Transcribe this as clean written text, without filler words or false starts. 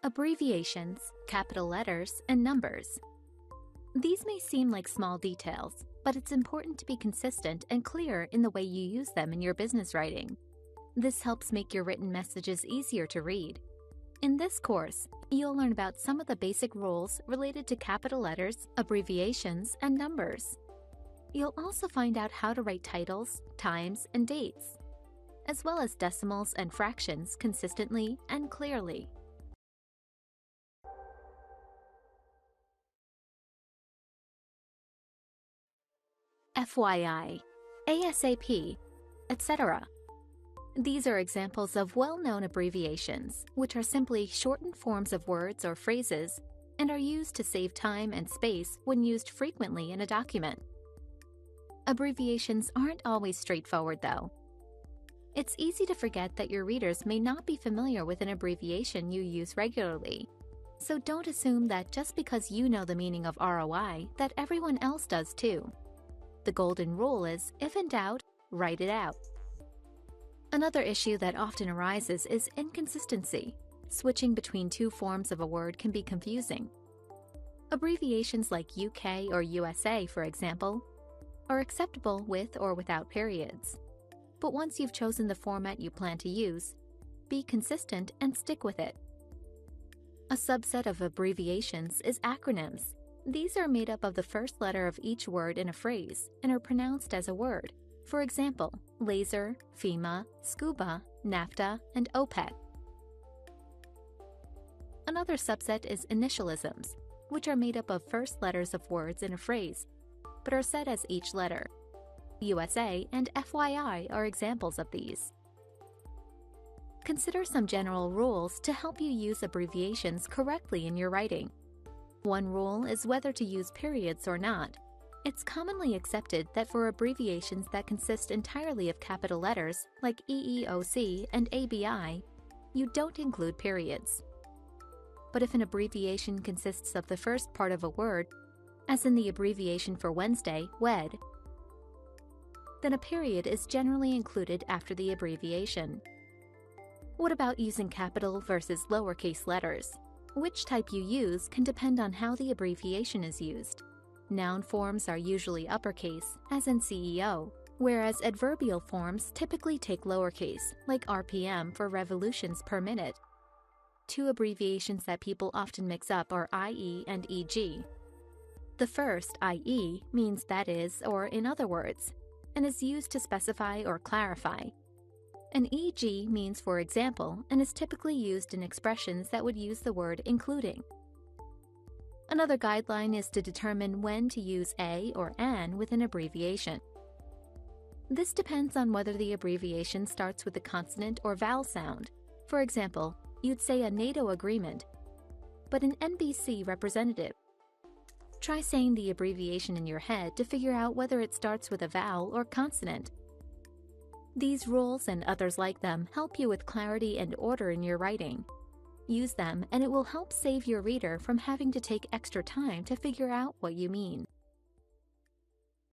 Abbreviations, capital letters, and numbers. These may seem like small details, but it's important to be consistent and clear in the way you use them in your business writing. This helps make your written messages easier to read. In this course, you'll learn about some of the basic rules related to capital letters, abbreviations, and numbers. You'll also find out how to write titles, times, and dates, as well as decimals and fractions consistently and clearly. FYI, ASAP, etc. These are examples of well-known abbreviations, which are simply shortened forms of words or phrases and are used to save time and space when used frequently in a document. Abbreviations aren't always straightforward, though. It's easy to forget that your readers may not be familiar with an abbreviation you use regularly. So don't assume that just because you know the meaning of ROI, that everyone else does too. The golden rule is, if in doubt, write it out. Another issue that often arises is inconsistency. Switching between two forms of a word can be confusing. Abbreviations like UK or USA, for example, are acceptable with or without periods. But once you've chosen the format you plan to use, be consistent and stick with it. A subset of abbreviations is acronyms. These are made up of the first letter of each word in a phrase and are pronounced as a word. For example, laser, FEMA, scuba, NAFTA, and OPEC. Another subset is initialisms, which are made up of first letters of words in a phrase, but are said as each letter. USA and FYI are examples of these. Consider some general rules to help you use abbreviations correctly in your writing. One rule is whether to use periods or not. It's commonly accepted that for abbreviations that consist entirely of capital letters, like EEOC and ABI, you don't include periods. But if an abbreviation consists of the first part of a word, as in the abbreviation for Wednesday, WED, then a period is generally included after the abbreviation. What about using capital versus lowercase letters? Which type you use can depend on how the abbreviation is used. Noun forms are usually uppercase, as in CEO, whereas adverbial forms typically take lowercase, like RPM for revolutions per minute. Two abbreviations that people often mix up are IE and EG. The first, IE, means that is, or in other words, and is used to specify or clarify. An EG means for example and is typically used in expressions that would use the word including. Another guideline is to determine when to use a or an with an abbreviation. This depends on whether the abbreviation starts with a consonant or vowel sound. For example, you'd say a NATO agreement, but an NBC representative. Try saying the abbreviation in your head to figure out whether it starts with a vowel or consonant. These rules and others like them help you with clarity and order in your writing. Use them and it will help save your reader from having to take extra time to figure out what you mean.